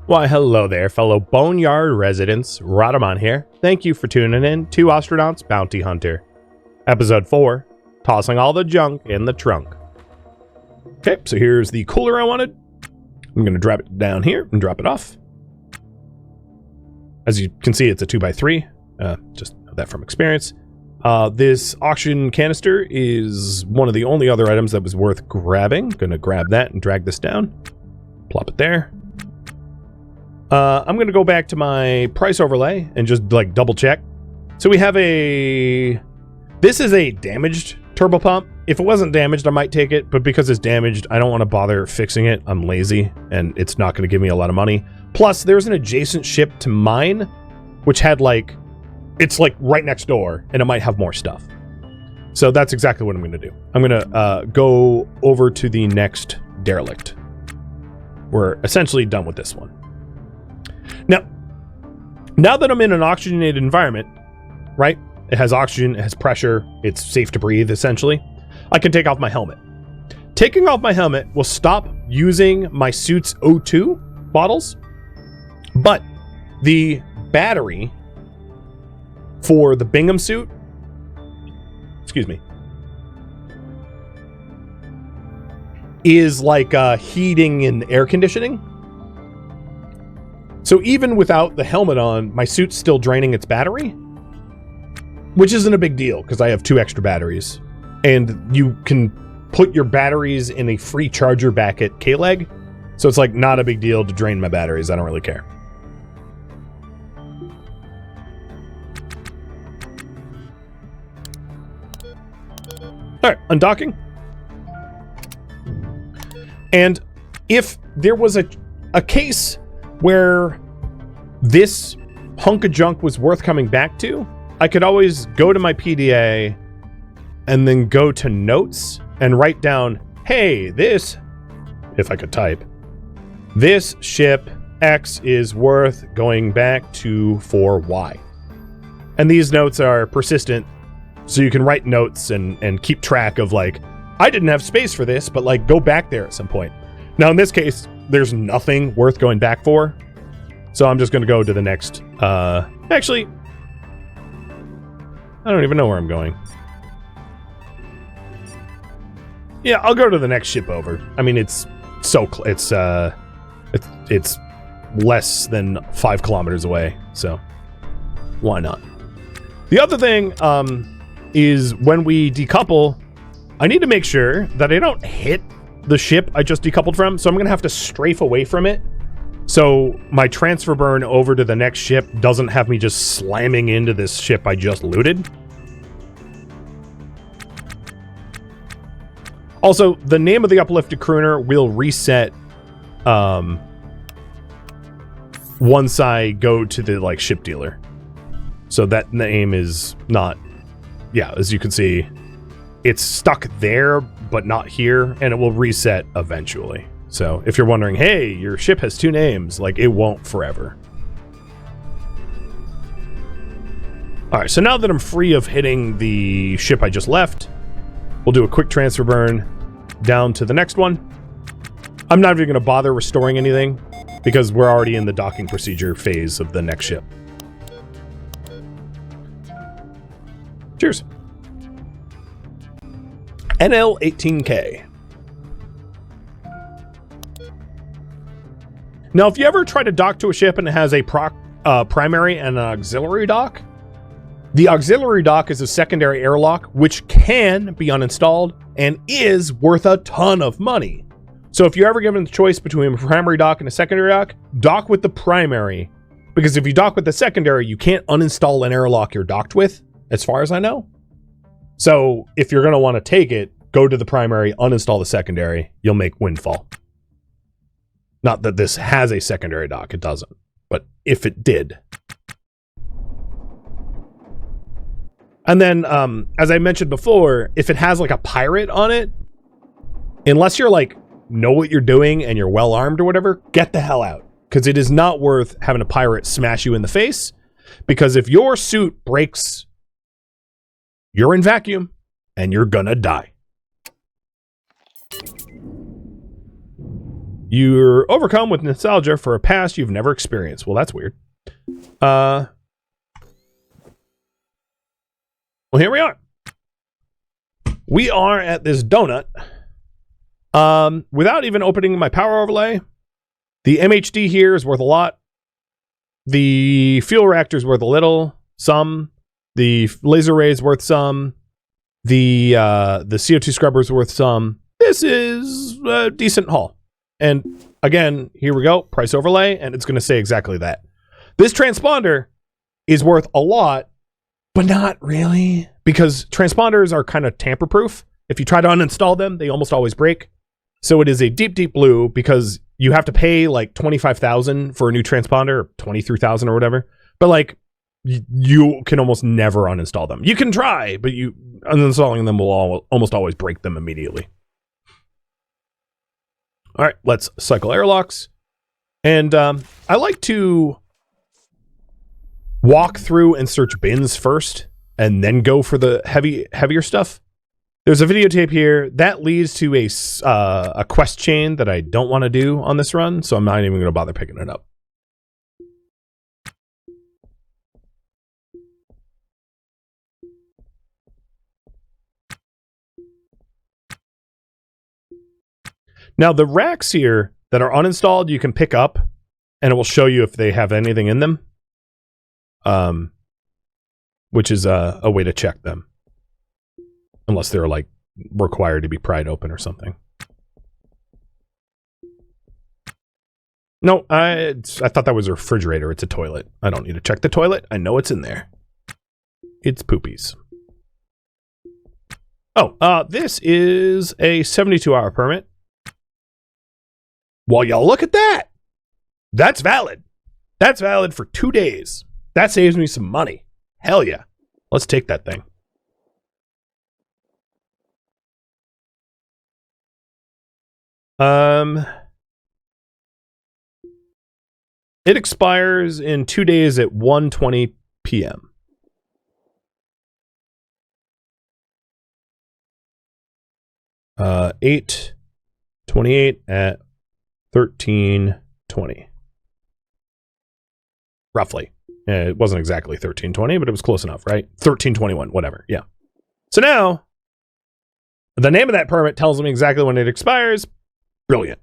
Why, hello there, fellow boneyard residents. Rhadamant here. Thank you for tuning in to Ostranauts Bounty Hunter. Episode 4, Tossing All the Junk in the Trunk. Okay, so here's the cooler I wanted. I'm going to drop it down here and drop it off. As you can see, it's a 2x3. Just know that from experience. This auction canister is one of the only other items that was worth grabbing. Gonna grab that and drag this down. Plop it there. I'm gonna go back to my price overlay and just like double check. So we have this is a damaged turbo pump. If it wasn't damaged, I might take it, but because it's damaged, I don't want to bother fixing it. I'm lazy and it's not going to give me a lot of money. Plus, there's an adjacent ship to mine, which had like, it's like right next door and it might have more stuff. So that's exactly what I'm going to do. I'm going to go over to the next derelict. We're essentially done with this one. Now that I'm in an oxygenated environment, right? It has oxygen, it has pressure, it's safe to breathe, essentially. I can take off my helmet. Taking off my helmet will stop using my suit's O2 bottles, but the battery for the Bingham suit, excuse me, is like heating and air conditioning. So even without the helmet on, my suit's still draining its battery, which isn't a big deal because I have 2 extra batteries. And you can put your batteries in a free charger back at K-Leg. So it's like not a big deal to drain my batteries. I don't really care. All right, undocking. And if there was a case where this hunk of junk was worth coming back to, I could always go to my PDA and then go to notes and write down, hey, this, if I could type, this ship X is worth going back to for Y. And these notes are persistent, so you can write notes and keep track of like, I didn't have space for this, but like go back there at some point. Now in this case, there's nothing worth going back for. So I'm just going to go to the next, actually, I don't even know where I'm going. Yeah, I'll go to the next ship over. I mean, it's less than 5 kilometers away, so why not? The other thing is when we decouple, I need to make sure that I don't hit the ship I just decoupled from, so I'm going to have to strafe away from it. So my transfer burn over to the next ship doesn't have me just slamming into this ship I just looted. Also, the name of the uplifted crooner will reset once I go to the like ship dealer. So that name is not, yeah, as you can see, it's stuck there, but not here, and it will reset eventually. So if you're wondering, hey, your ship has 2 names, like it won't forever. All right, so now that I'm free of hitting the ship I just left, we'll do a quick transfer burn down to the next one. I'm not even going to bother restoring anything because we're already in the docking procedure phase of the next ship. Cheers. NL18K. Now, if you ever try to dock to a ship and it has a primary and an auxiliary dock, the auxiliary dock is a secondary airlock, which can be uninstalled and is worth a ton of money. So if you're ever given the choice between a primary dock and a secondary dock, dock with the primary. Because if you dock with the secondary, you can't uninstall an airlock you're docked with, as far as I know. So if you're going to want to take it, go to the primary, uninstall the secondary, you'll make windfall. Not that this has a secondary dock, it doesn't. But if it did. And then, as I mentioned before, if it has like a pirate on it, unless you're like, know what you're doing and you're well armed or whatever, get the hell out. Because it is not worth having a pirate smash you in the face. Because if your suit breaks, you're in vacuum and you're gonna die. You're overcome with nostalgia for a past you've never experienced. Well, that's weird. Well, here we are. We are at this donut. Without even opening my power overlay, the MHD here is worth a lot. The fuel reactor is worth a little, some. The laser ray is worth some. The CO2 scrubber is worth some. This is a decent haul. And again, here we go, price overlay, and it's going to say exactly that. This transponder is worth a lot, but not really, because transponders are kind of tamper-proof. If you try to uninstall them, they almost always break. So it is a deep, deep blue because you have to pay like $25,000 for a new transponder, or $23,000 or whatever. But like, you can almost never uninstall them. You can try, but uninstalling them will almost always break them immediately. All right, let's cycle airlocks. And I like to walk through and search bins first, and then go for the heavier stuff. There's a videotape here that leads to a quest chain that I don't want to do on this run, so I'm not even going to bother picking it up. Now, the racks here that are uninstalled, you can pick up, and it will show you if they have anything in them, which is a way to check them, unless they're like required to be pried open or something. No, I thought that was a refrigerator. It's a toilet. I don't need to check the toilet. I know it's in there. It's poopies. Oh, this is a 72-hour permit. Well, y'all look at that. That's valid. That's valid for 2 days. That saves me some money. Hell yeah. Let's take that thing. It expires in 2 days at 1:20 p.m. Uh, 8/28 at 13:20. Roughly. It wasn't exactly 13:20, but it was close enough, right? 13:21, whatever. Yeah. So now, the name of that permit tells me exactly when it expires. Brilliant.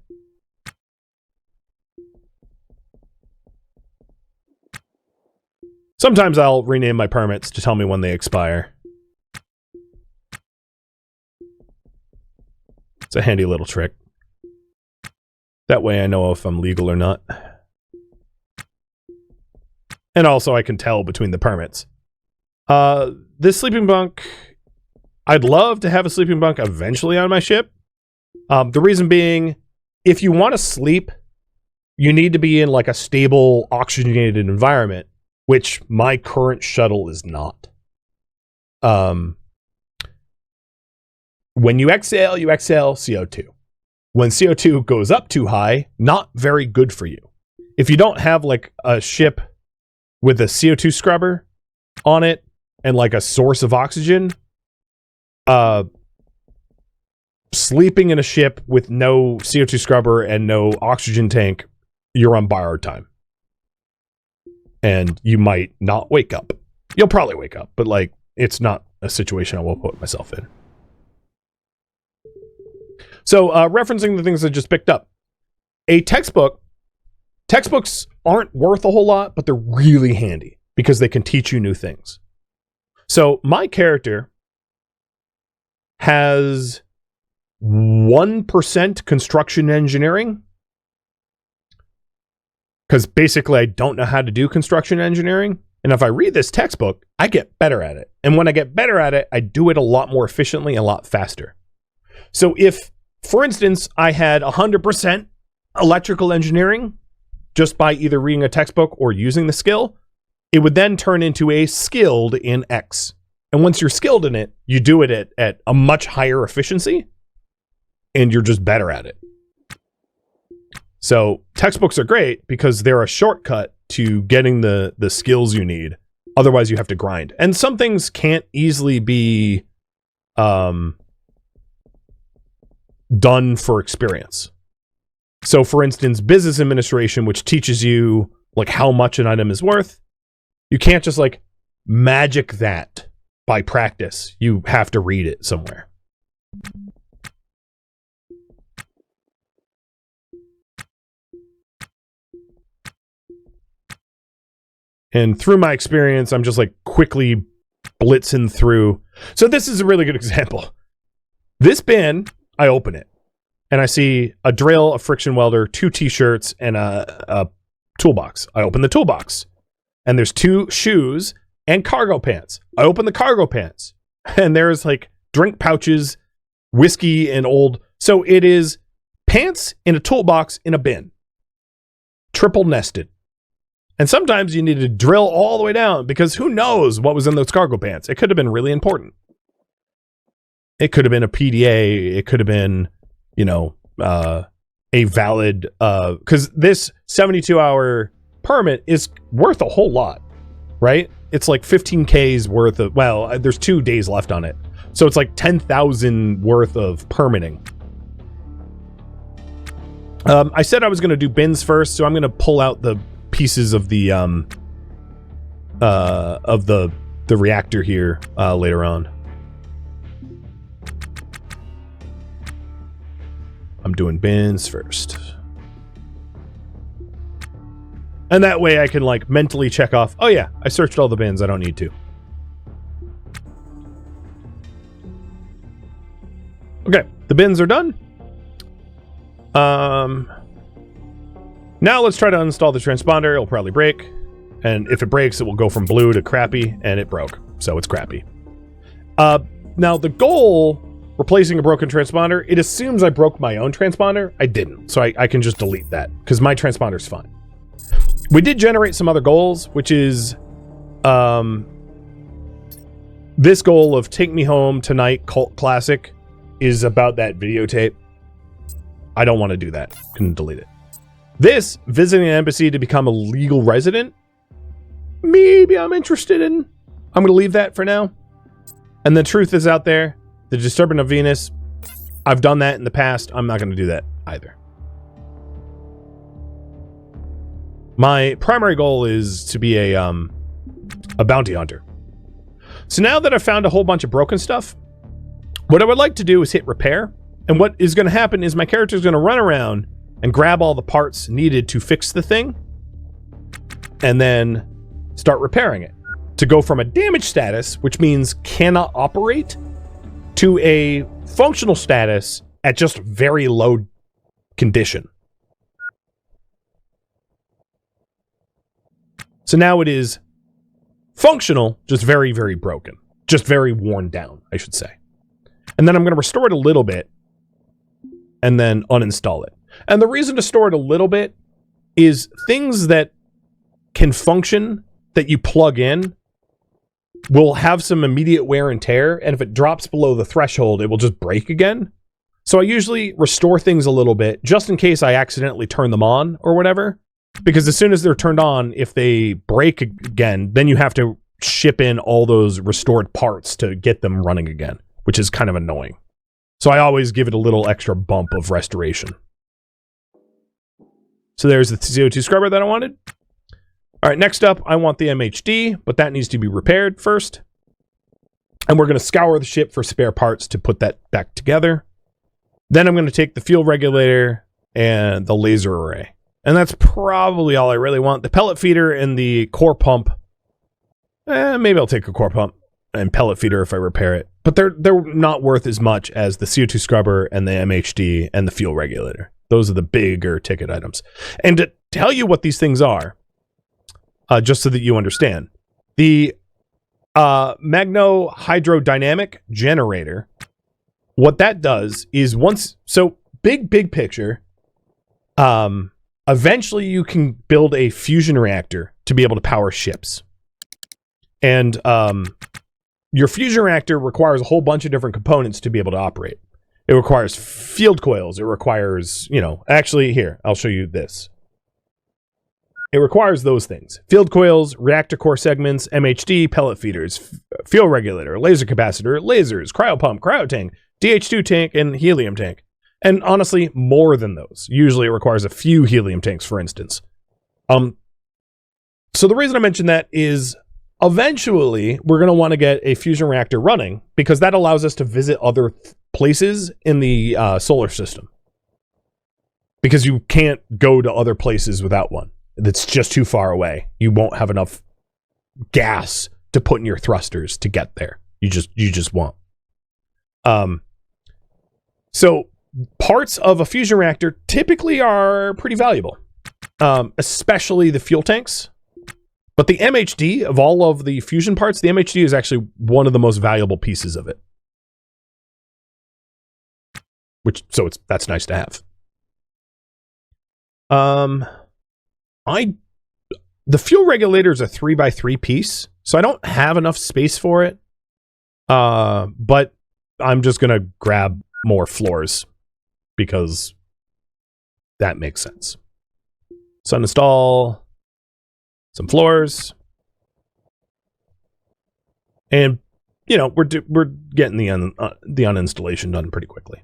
Sometimes I'll rename my permits to tell me when they expire. It's a handy little trick. That way I know if I'm legal or not. And also I can tell between the permits. This sleeping bunk, I'd love to have a sleeping bunk eventually on my ship. The reason being, if you want to sleep, you need to be in like a stable, oxygenated environment, which my current shuttle is not. When you exhale CO2. When CO2 goes up too high, not very good for you. If you don't have like a ship with a CO2 scrubber on it and like a source of oxygen, sleeping in a ship with no CO2 scrubber and no oxygen tank, you're on borrowed time. And you might not wake up. You'll probably wake up, but like, it's not a situation I will put myself in. So, referencing the things I just picked up. A textbook. Textbooks aren't worth a whole lot, but they're really handy because they can teach you new things. So, my character has 1% construction engineering. Because basically I don't know how to do construction engineering. And if I read this textbook, I get better at it. And when I get better at it, I do it a lot more efficiently, a lot faster. So if, for instance, I had 100% electrical engineering just by either reading a textbook or using the skill, it would then turn into a skilled in X. And once you're skilled in it, you do it at a much higher efficiency, and you're just better at it. So textbooks are great because they're a shortcut to getting the skills you need. Otherwise, you have to grind. And some things can't easily be done for experience. So for instance, business administration, which teaches you like how much an item is worth, you can't just like magic that by practice. You have to read it somewhere. And through my experience, I'm just like quickly blitzing through. So this is a really good example. This bin, I open it and I see a drill, a friction welder, 2 t-shirts, and a toolbox. I open the toolbox and there's 2 shoes and cargo pants. I open the cargo pants and there's like drink pouches, whiskey, and old. So it is pants in a toolbox in a bin, triple nested. And sometimes you need to drill all the way down because who knows what was in those cargo pants. It could have been really important. It could have been a PDA. It could have been, you know, a valid, because this 72-hour permit is worth a whole lot, right? It's like 15K's worth of, well, there's 2 days left on it. So it's like 10,000 worth of permitting. I said I was going to do bins first, so I'm going to pull out the pieces of the reactor here later on. I'm doing bins first. And that way I can like mentally check off, oh yeah, I searched all the bins, I don't need to. Okay, the bins are done. Now let's try to uninstall the transponder. It'll probably break. And if it breaks, it will go from blue to crappy, and it broke. So it's crappy. Now the goal, replacing a broken transponder, it assumes I broke my own transponder. I didn't. So I can just delete that because my transponder's fine. We did generate some other goals, which is this goal of Take Me Home Tonight Cult Classic is about that videotape. I don't want to do that. Can delete it. This, visiting an embassy to become a legal resident, maybe I'm interested in. I'm going to leave that for now. And the truth is out there. The Disturbance of Venus, I've done that in the past. I'm not going to do that either. My primary goal is to be a bounty hunter. So now that I've found a whole bunch of broken stuff, what I would like to do is hit repair. And what is going to happen is my character is going to run around and grab all the parts needed to fix the thing, and then start repairing it to go from a damage status, which means cannot operate, to a functional status at just very low condition. So now it is functional, just very, very broken, just very worn down, I should say. And then I'm going to restore it a little bit and then uninstall it. And the reason to store it a little bit is things that can function that you plug in will have some immediate wear and tear. And if it drops below the threshold, it will just break again. So I usually restore things a little bit just in case I accidentally turn them on or whatever. Because as soon as they're turned on, if they break again, then you have to ship in all those restored parts to get them running again, which is kind of annoying. So I always give it a little extra bump of restoration. So there's the CO2 scrubber that I wanted. All right, next up, I want the MHD, but that needs to be repaired first. And we're going to scour the ship for spare parts to put that back together. Then I'm going to take the fuel regulator and the laser array. And that's probably all I really want. The pellet feeder and the core pump. Maybe I'll take a core pump and pellet feeder if I repair it. But they're not worth as much as the CO2 scrubber and the MHD and the fuel regulator. Those are the bigger ticket items. And to tell you what these things are, just so that you understand, the magno-hydrodynamic generator, what that does is big picture, eventually you can build a fusion reactor to be able to power ships. And your fusion reactor requires a whole bunch of different components to be able to operate. It requires field coils. It requires, actually here, I'll show you this. It requires those things. Field coils, reactor core segments, MHD, pellet feeders, fuel regulator, laser capacitor, lasers, cryopump, cryotank, DH2 tank, and helium tank. And honestly, more than those. Usually it requires a few helium tanks, for instance. So the reason I mention that is eventually we're going to want to get a fusion reactor running because that allows us to visit other places in the solar system. Because you can't go to other places without one. That's just too far away. You won't have enough gas to put in your thrusters to get there. You just won't. So parts of a fusion reactor typically are pretty valuable, especially the fuel tanks. But the MHD of all of the fusion parts, the MHD is actually one of the most valuable pieces of it. That's nice to have. The fuel regulator is a 3x3 piece, so I don't have enough space for it. But I'm just gonna grab more floors because that makes sense. So install some floors, and we're getting the uninstallation done pretty quickly.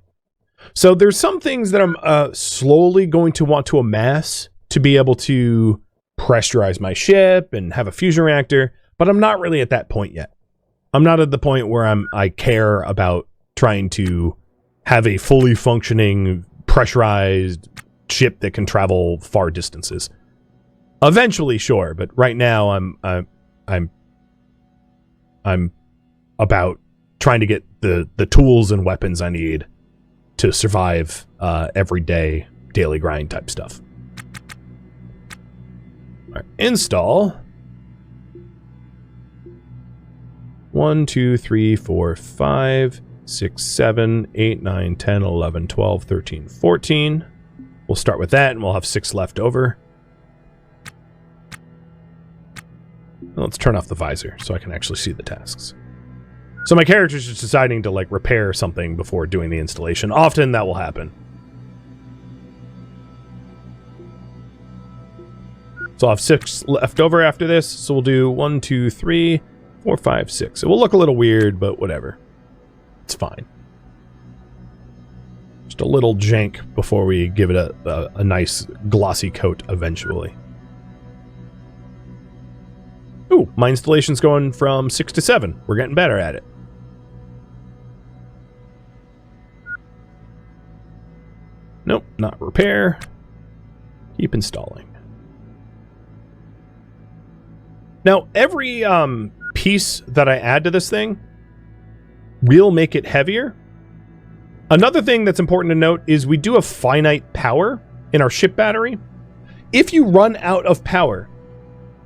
So there's some things that I'm slowly going to want to amass to be able to pressurize my ship and have a fusion reactor, but I'm not really at that point yet. I'm not at the point where I care about trying to have a fully functioning pressurized ship that can travel far distances. Eventually, sure, but right now I'm about trying to get the tools and weapons I need to survive everyday daily grind type stuff. All right, install 1, 2, 3, 4, 5, 6, 7, 8, 9, 10, 11, 12, 13, 14. We'll start with that and we'll have 6 left over. Let's turn off the visor so I can actually see the tasks. So my character's just deciding to repair something before doing the installation. Often that will happen. So I'll have 6 left over after this. So we'll do 1, 2, 3, 4, 5, 6. It will look a little weird, but whatever. It's fine. Just a little jank before we give it a nice glossy coat eventually. Ooh, my installation's going from 6 to 7. We're getting better at it. Nope, not repair. Keep installing. Now, every piece that I add to this thing will make it heavier. Another thing that's important to note is we do have finite power in our ship battery. If you run out of power,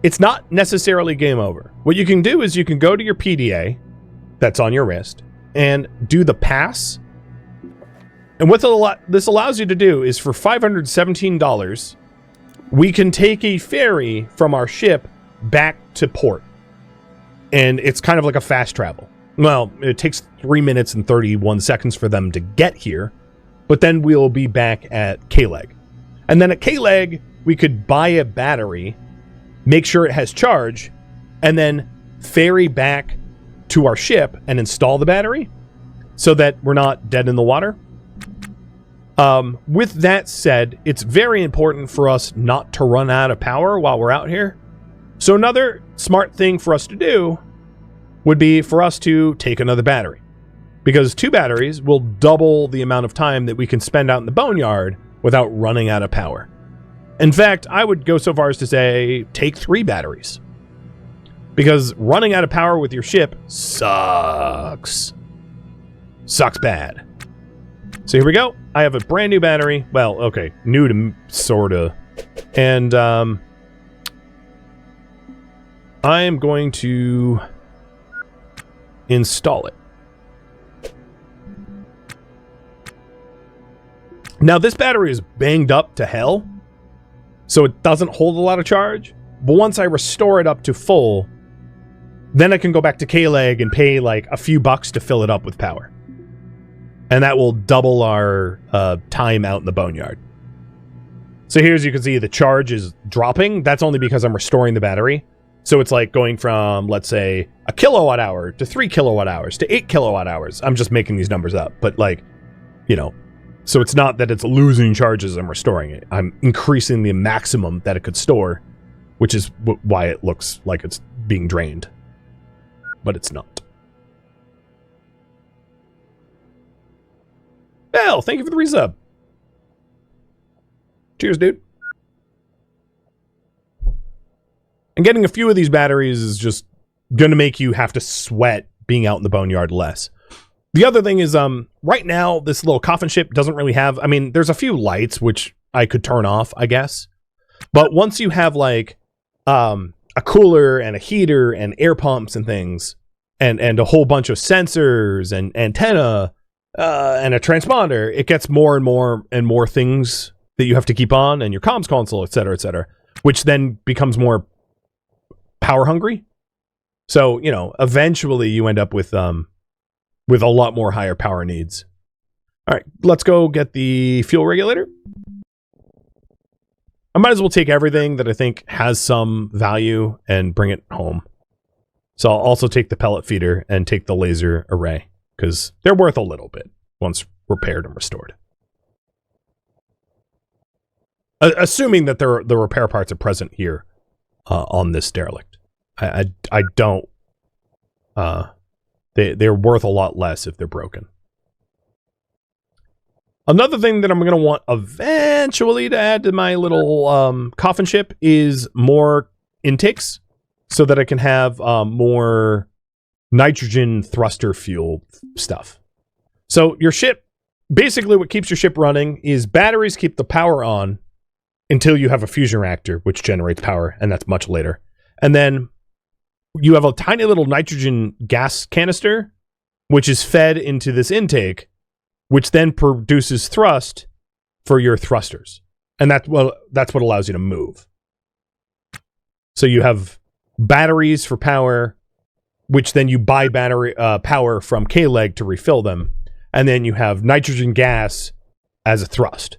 it's not necessarily game over. What you can do is you can go to your PDA that's on your wrist and do the pass. And what this allows you to do is for $517, we can take a ferry from our ship back to port. And it's kind of like a fast travel. Well, it takes 3 minutes and 31 seconds for them to get here, but then we'll be back at K-Leg. And then at K-Leg, we could buy a battery, make sure it has charge, and then ferry back to our ship and install the battery so that we're not dead in the water. With that said, it's very important for us not to run out of power while we're out here. So another smart thing for us to do would be for us to take another battery, because 2 batteries will double the amount of time that we can spend out in the boneyard without running out of power. In fact, I would go so far as to say take 3 batteries, because running out of power with your ship sucks. Sucks bad. So here we go. I have a brand new battery. Well, okay, new to sorta. And I am going to install it. Now, this battery is banged up to hell, so it doesn't hold a lot of charge. But once I restore it up to full, then I can go back to K-Leg and pay a few bucks to fill it up with power. And that will double our time out in the boneyard. So here, as you can see, the charge is dropping. That's only because I'm restoring the battery. So it's going from, let's say, 1 kilowatt hour to 3 kilowatt hours to 8 kilowatt hours. I'm just making these numbers up. But So it's not that it's losing charges and restoring it. I'm increasing the maximum that it could store, which is why it looks like it's being drained. But it's not. Bell, thank you for the resub. Cheers, dude. And getting a few of these batteries is just going to make you have to sweat being out in the boneyard less. The other thing is, right now, this little coffin ship doesn't really have... I mean, there's a few lights, which I could turn off, I guess. But once you have, like, a cooler and a heater and air pumps and things, and a whole bunch of sensors and antenna and a transponder, it gets more and more and more things that you have to keep on, and your comms console, etc., which then becomes more power hungry. So, you know, eventually you end up with a lot more higher power needs. All right, let's go get the fuel regulator. I might as well take everything that I think has some value and bring it home. So I'll also take the pellet feeder and take the laser array, because they're worth a little bit once repaired and restored. Assuming that the repair parts are present here on this derelict. I don't... They're worth a lot less if they're broken. Another thing that I'm going to want eventually to add to my little coffin ship is more intakes, so that I can have more nitrogen thruster fuel stuff. So your ship, basically what keeps your ship running is batteries keep the power on until you have a fusion reactor, which generates power, and that's much later. And then you have a tiny little nitrogen gas canister, which is fed into this intake, which then produces thrust for your thrusters. And that's what allows you to move. So you have batteries for power, which then you buy battery power from K-Leg to refill them. And then you have nitrogen gas as a thrust.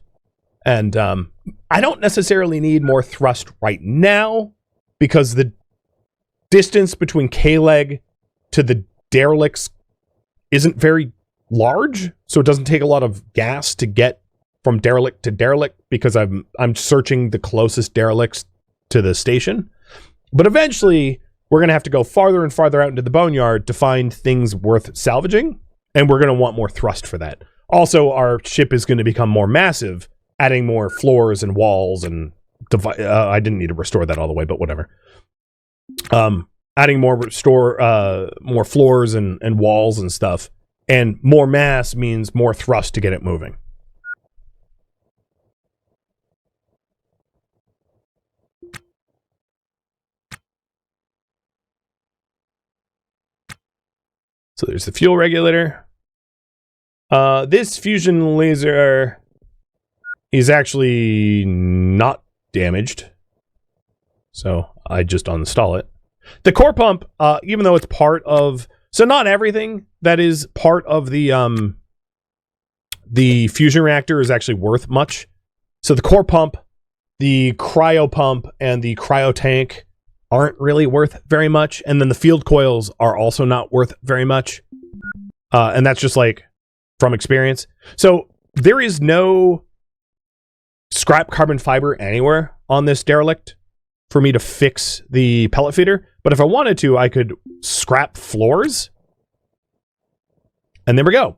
And I don't necessarily need more thrust right now, because the distance between K-Leg to the derelicts isn't very large, so it doesn't take a lot of gas to get from derelict to derelict, because I'm searching the closest derelicts to the station. But eventually, we're going to have to go farther and farther out into the boneyard to find things worth salvaging, and we're going to want more thrust for that. Also, our ship is going to become more massive, adding more floors and walls and... I didn't need to restore that all the way, but whatever. Adding more more floors and walls and stuff, and more mass means more thrust to get it moving. So there's the fuel regulator. This fusion laser is actually not damaged, so I just uninstall it. The core pump, even though it's part of... So not everything that is part of the fusion reactor is actually worth much. So the core pump, the cryo pump, and the cryo tank aren't really worth very much. And then the field coils are also not worth very much. And that's just like from experience. So there is no scrap carbon fiber anywhere on this derelict for me to fix the pellet feeder. But if I wanted to, I could scrap floors. And there we go.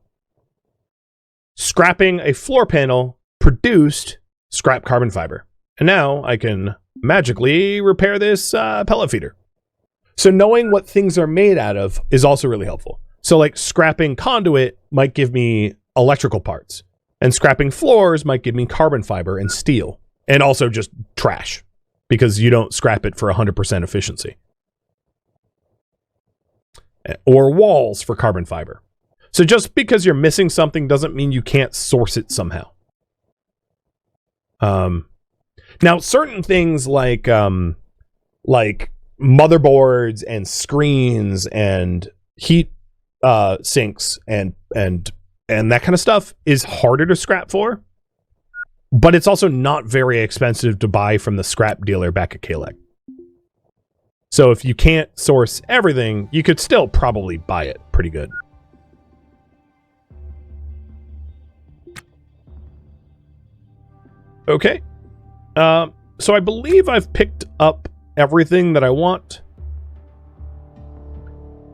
Scrapping a floor panel produced scrap carbon fiber. And now I can magically repair this pellet feeder. So knowing what things are made out of is also really helpful. So like scrapping conduit might give me electrical parts. And scrapping floors might give me carbon fiber and steel. And also just trash, because you don't scrap it for 100% efficiency. Or walls for carbon fiber. So just because you're missing something doesn't mean you can't source it somehow. Now, certain things like motherboards and screens and heat sinks and that kind of stuff is harder to scrap for, but it's also not very expensive to buy from the scrap dealer back at K-Leg. So if you can't source everything, you could still probably buy it pretty good. Okay. So I believe I've picked up everything that I want.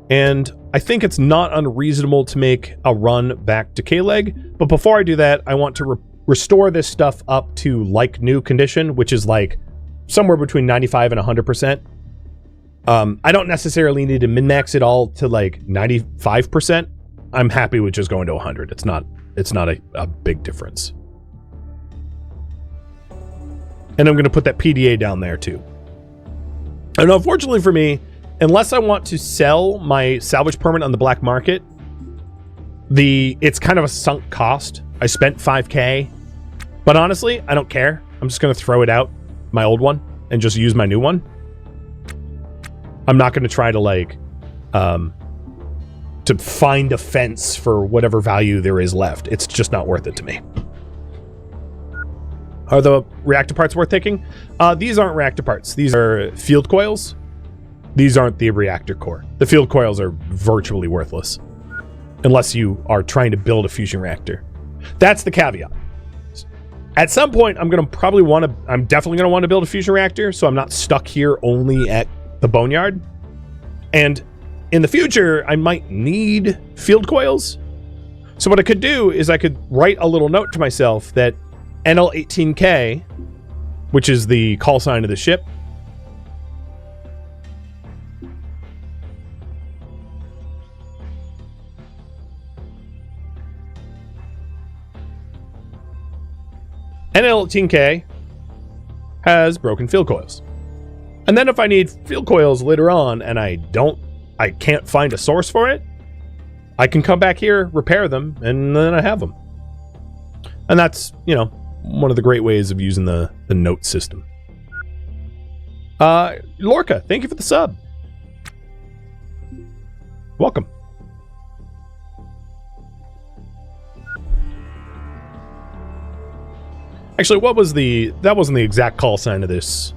And I think it's not unreasonable to make a run back to K-Leg. But before I do that, I want to restore this stuff up to like new condition, which is like somewhere between 95 and 100%. I don't necessarily need to min-max it all to like 95%. I'm happy with just going to 100. It's not a big difference. And I'm going to put that PDA down there too. And unfortunately for me, unless I want to sell my salvage permit on the black market, it's kind of a sunk cost. I spent 5K, but honestly, I don't care. I'm just going to throw it out, my old one, and just use my new one. I'm not going to try to like, to find a fence for whatever value there is left. It's just not worth it to me. Are the reactor parts worth taking? These aren't reactor parts. These are field coils. These aren't the reactor core. The field coils are virtually worthless unless you are trying to build a fusion reactor. That's the caveat. At some point, I'm definitely going to want to build a fusion reactor, so I'm not stuck here only at the boneyard. And in the future, I might need field coils. So what I could do is I could write a little note to myself that NL18K, which is the call sign of the ship, NL18K has broken field coils. And then if I need field coils later on and I can't find a source for it, I can come back here, repair them, and then I have them. And that's, one of the great ways of using the note system. Lorca, thank you for the sub. Welcome. Actually, that wasn't the exact call sign of this.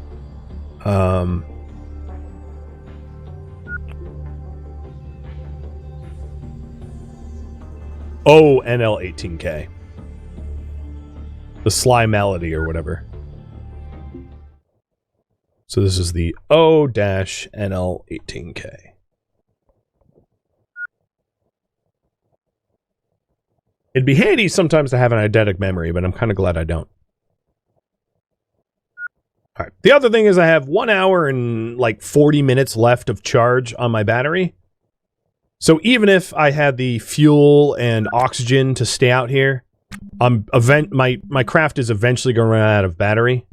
NL18K. The Sly Malady or whatever. So this is the O-NL18K. It'd be handy sometimes to have an eidetic memory, but I'm kind of glad I don't. All right. The other thing is I have 1 hour and like 40 minutes left of charge on my battery. So even if I had the fuel and oxygen to stay out here, my craft is eventually going to run out of battery.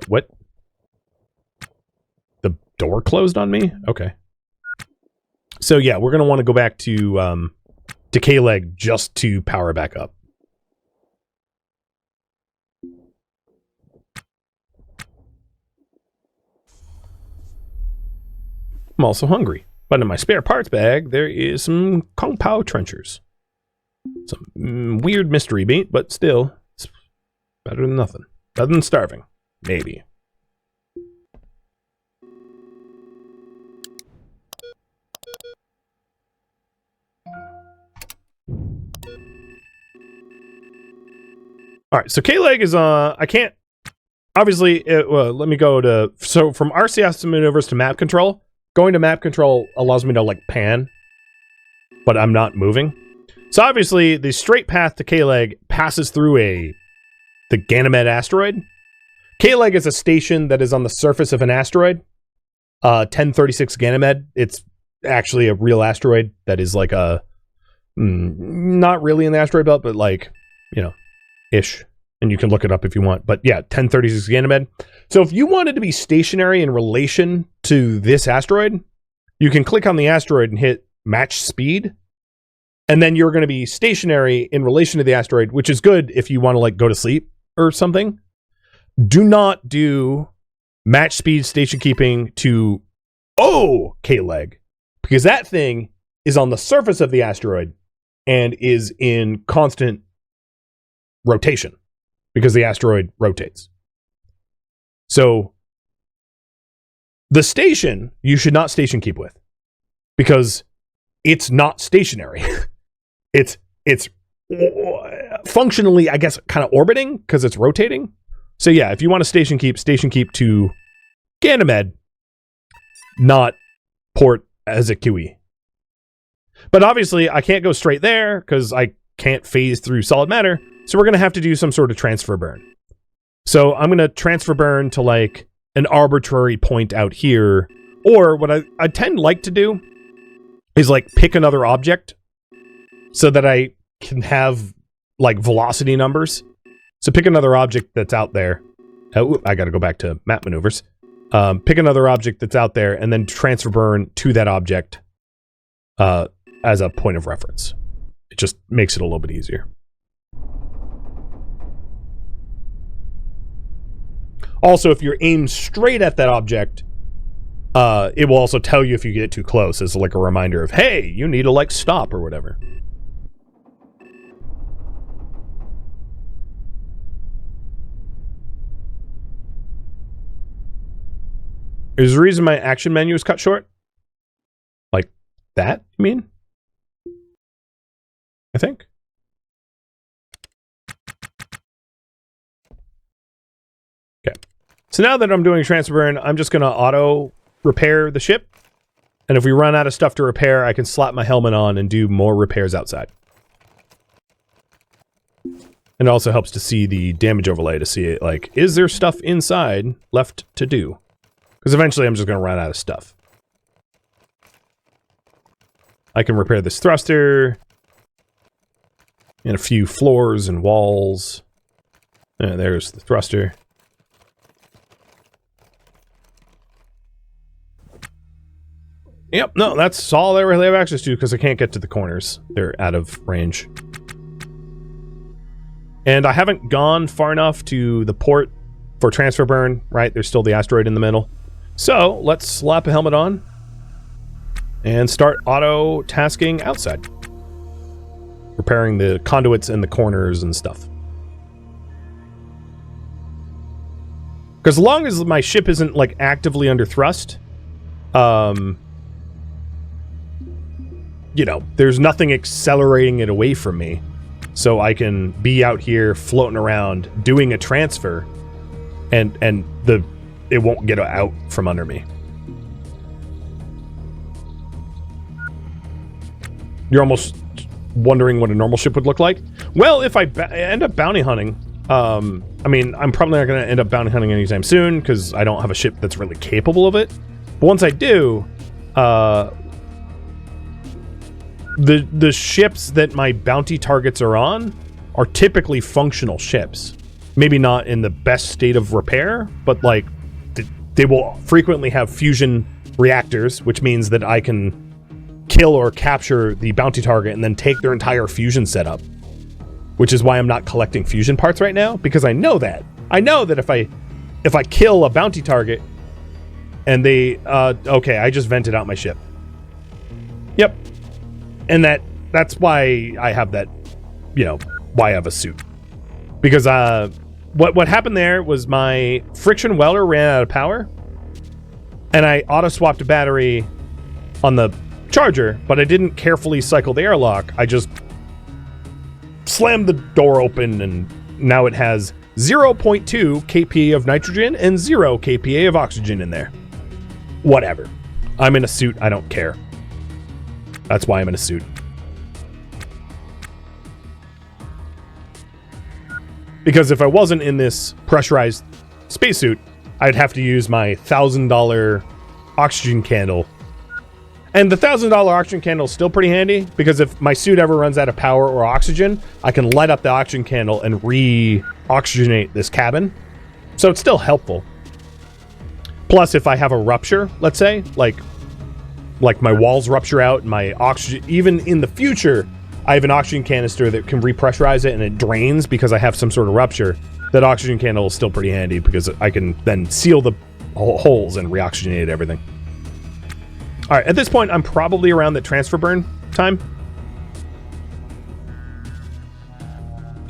What? The door closed on me? Okay. So yeah, we're going to want to go back to K-Leg just to power back up. I'm also hungry, but in my spare parts bag, there is some Kung Pao trenchers. Some weird mystery meat, but still, it's better than nothing. Better than starving. Maybe. Alright, so K-Leg is, I can't, obviously, let me go to, so from RCS maneuvers to map control, going to map control allows me to, like, pan, but I'm not moving. So obviously, the straight path to K-Leg passes through the Ganymede asteroid. K-Leg is a station that is on the surface of an asteroid, 1036 Ganymede. It's actually a real asteroid that is like a, not really in the asteroid belt, but like, ish. And you can look it up if you want. But yeah, 1036 Ganymede. So if you wanted to be stationary in relation to this asteroid, you can click on the asteroid and hit match speed. And then you're going to be stationary in relation to the asteroid, which is good if you want to like go to sleep or something. Do not do match speed station keeping to K-Leg, because that thing is on the surface of the asteroid and is in constant rotation because the asteroid rotates. So the station you should not station keep with because it's not stationary. it's functionally, I guess, kind of orbiting because it's rotating. So yeah, if you want to station keep to Ganymede, not port as a QE. But obviously, I can't go straight there because I can't phase through solid matter. So we're going to have to do some sort of transfer burn. So I'm going to transfer burn to like an arbitrary point out here. Or what I tend like to do is like pick another object so that I can have like velocity numbers. So pick another object that's out there. Oh, I got to go back to map maneuvers. Pick another object that's out there and then transfer burn to that object as a point of reference. It just makes it a little bit easier. Also, if you're aimed straight at that object, it will also tell you if you get too close as like a reminder of, hey, you need to like stop or whatever. Is the reason my action menu is cut short? Like that, you mean? I think. Okay. So now that I'm doing transfer burn, I'm just going to auto repair the ship. And if we run out of stuff to repair, I can slap my helmet on and do more repairs outside. And it also helps to see the damage overlay to see it, like, is there stuff inside left to do? Because eventually I'm just going to run out of stuff. I can repair this thruster. And a few floors and walls. And there's the thruster. Yep, no, that's all I really have access to because I can't get to the corners. They're out of range. And I haven't gone far enough to the port for transfer burn, right? There's still the asteroid in the middle. So let's slap a helmet on and start auto tasking outside. Repairing the conduits and the corners and stuff. Because as long as my ship isn't like actively under thrust, you know, there's nothing accelerating it away from me. So I can be out here floating around doing a transfer and it won't get out from under me. You're almost wondering what a normal ship would look like? Well, if I end up bounty hunting, I mean, I'm probably not going to end up bounty hunting anytime soon because I don't have a ship that's really capable of it. But once I do, the ships that my bounty targets are on are typically functional ships. Maybe not in the best state of repair, but like they will frequently have fusion reactors, which means that I can kill or capture the bounty target and then take their entire fusion setup. Which is why I'm not collecting fusion parts right now, because I know that. I know that if I kill a bounty target and they okay, I just vented out my ship. Yep. And that's why I have that, you know, why I have a suit. Because what happened there was my friction welder ran out of power and I auto swapped a battery on the charger, but I didn't carefully cycle the airlock. I just slammed the door open and now it has 0.2 kPa of nitrogen and 0 kPa of oxygen in there. Whatever. I'm in a suit. I don't care. That's why I'm in a suit. Because if I wasn't in this pressurized spacesuit, I'd have to use my $1,000 oxygen candle. And the $1,000 oxygen candle is still pretty handy, because if my suit ever runs out of power or oxygen, I can light up the oxygen candle and re-oxygenate this cabin. So it's still helpful. Plus, if I have a rupture, let's say, like my walls rupture out, and my oxygen, even in the future, I have an oxygen canister that can repressurize it and it drains because I have some sort of rupture. That oxygen candle is still pretty handy because I can then seal the holes and reoxygenate everything. All right, at this point, I'm probably around the transfer burn time.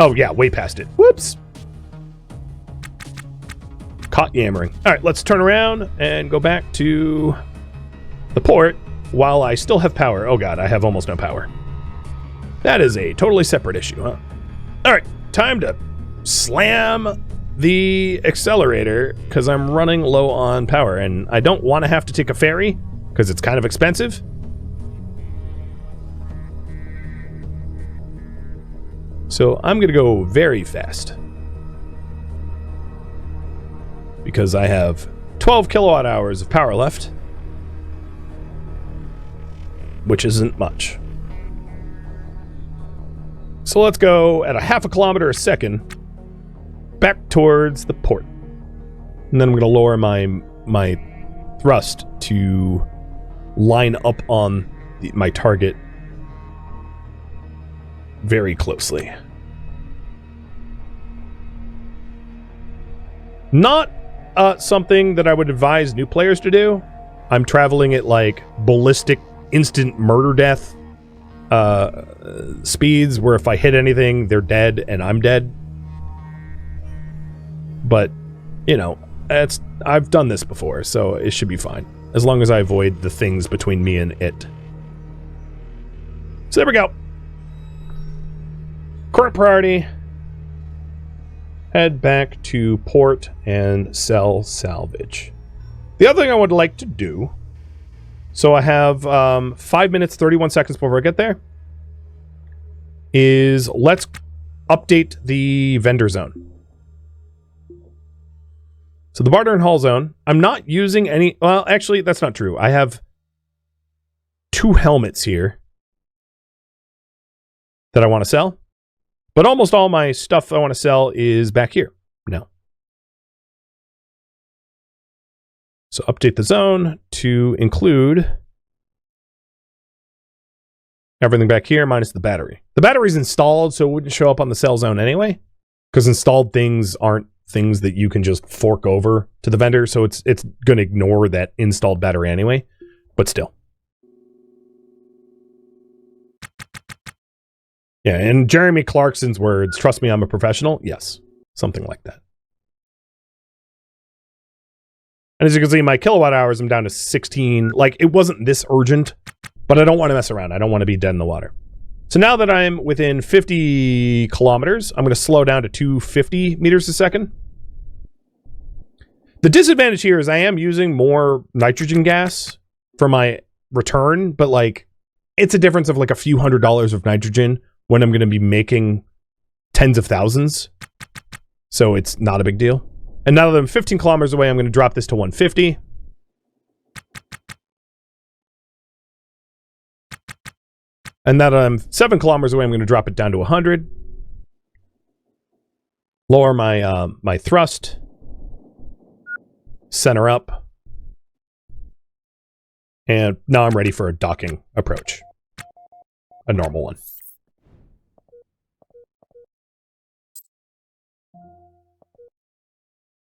Oh yeah, way past it. Whoops. Caught yammering. All right, let's turn around and go back to the port while I still have power. Oh god, I have almost no power. That is a totally separate issue, huh? All right, time to slam the accelerator because I'm running low on power, and I don't want to have to take a ferry because it's kind of expensive. So I'm going to go very fast because I have 12 kilowatt hours of power left, which isn't much. So let's go at a half a kilometer a second back towards the port. And then I'm going to lower my thrust to line up on my target very closely. Not something that I would advise new players to do. I'm traveling at like ballistic instant murder death speeds where if I hit anything, they're dead and I'm dead. But, you know, I've done this before, so it should be fine. As long as I avoid the things between me and it. So there we go. Current priority. Head back to port and sell salvage. The other thing I would like to do, so I have 5 minutes, 31 seconds before I get there, is let's update the vendor zone. So the barter and haul zone, I'm not using any, well, actually, that's not true. I have 2 helmets here that I want to sell. But almost all my stuff I want to sell is back here now. So update the zone to include everything back here minus the battery. The battery's installed, so it wouldn't show up on the sell zone anyway, because installed things aren't things that you can just fork over to the vendor, so it's going to ignore that installed battery anyway, but still. Yeah, in Jeremy Clarkson's words, trust me, I'm a professional. Yes, something like that. And as you can see, my kilowatt hours, I'm down to 16. Like, it wasn't this urgent, but I don't want to mess around. I don't want to be dead in the water. So now that I'm within 50 kilometers, I'm going to slow down to 250 meters a second. The disadvantage here is I am using more nitrogen gas for my return, but like, it's a difference of like a few $100s of nitrogen when I'm going to be making tens of thousands. So it's not a big deal. And now that I'm 15 kilometers away, I'm going to drop this to 150. And now that I'm 7 kilometers away, I'm going to drop it down to 100. Lower my my thrust. Center up. And now I'm ready for a docking approach. A normal one.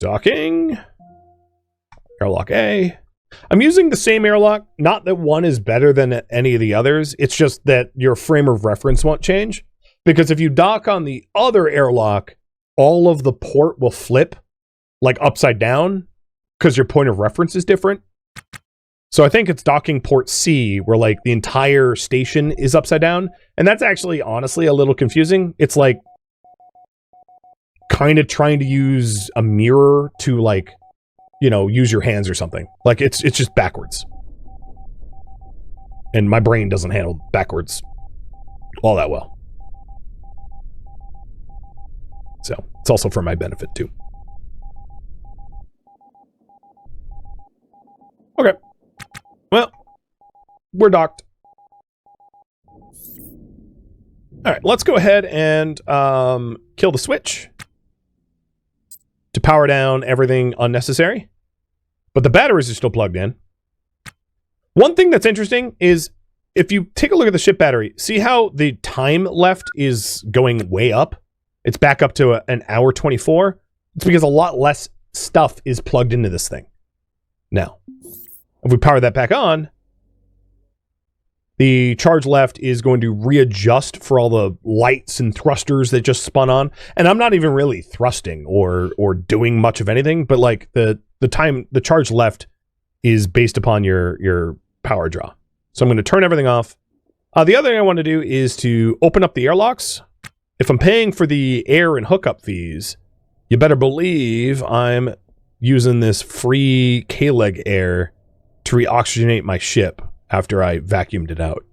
Docking. Airlock A. I'm using the same airlock. Not that one is better than any of the others. It's just that your frame of reference won't change. Because if you dock on the other airlock, all of the port will flip like upside down because your point of reference is different. So I think it's docking port C where like the entire station is upside down. And that's actually honestly a little confusing. It's like kind of trying to use a mirror to like, you know, use your hands or something. Like it's just backwards. And my brain doesn't handle backwards all that well. So it's also for my benefit too. Okay. Well, we're docked. All right, let's go ahead and kill the switch to power down everything unnecessary. But the batteries are still plugged in. One thing that's interesting is if you take a look at the ship battery, see how the time left is going way up? It's back up to an hour 24. It's because a lot less stuff is plugged into this thing. Now, if we power that back on, the charge left is going to readjust for all the lights and thrusters that just spun on. And I'm not even really thrusting or doing much of anything, but like the charge left is based upon your power draw. So I'm going to turn everything off. The other thing I want to do is to open up the airlocks. If I'm paying for the air and hookup fees, you better believe I'm using this free K-leg air to reoxygenate my ship after I vacuumed it out.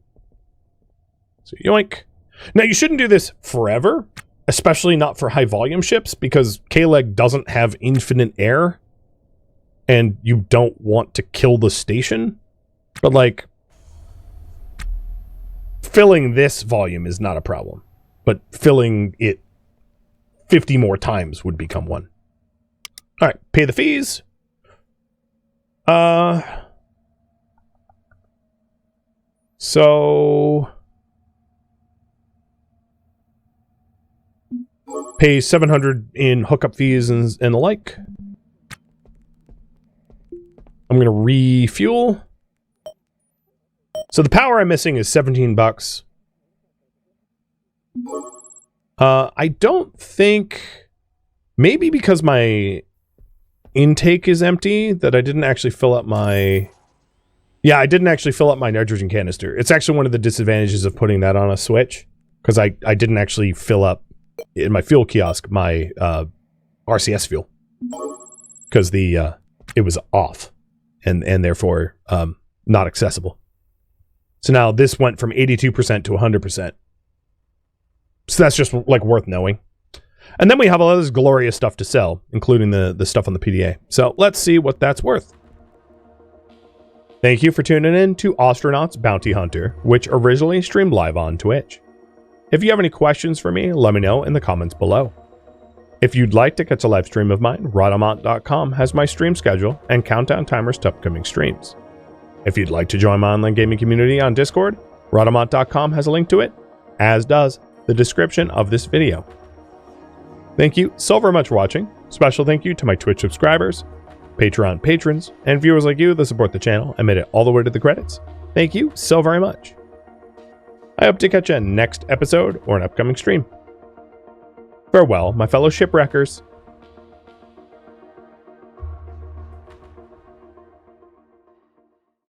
So yoink. Now you shouldn't do this forever, especially not for high volume ships, because K-leg doesn't have infinite air and you don't want to kill the station. But like, filling this volume is not a problem, but filling it 50 more times would become one. All right, pay the fees. So pay 700 in hookup fees and the like. I'm going to refuel. So the power I'm missing is 17 bucks. I don't think, maybe because my intake is empty, that I didn't actually fill up my, yeah, I didn't actually fill up my nitrogen canister. It's actually one of the disadvantages of putting that on a switch, because I didn't actually fill up in my fuel kiosk my RCS fuel, because the it was off and therefore not accessible. So now this went from 82% to 100%. So that's just like worth knowing. And then we have all this glorious stuff to sell, including the stuff on the PDA. So let's see what that's worth. Thank you for tuning in to Ostranauts Bounty Hunter, which originally streamed live on Twitch. If you have any questions for me, let me know in the comments below. If you'd like to catch a live stream of mine, Rhadamant.com has my stream schedule and countdown timers to upcoming streams. If you'd like to join my online gaming community on Discord, Rhadamant.com has a link to it, as does the description of this video. Thank you so very much for watching. Special thank you to my Twitch subscribers, Patreon patrons, and viewers like you that support the channel and made it all the way to the credits. Thank you so very much. I hope to catch you in next episode or an upcoming stream. Farewell, my fellow shipwreckers.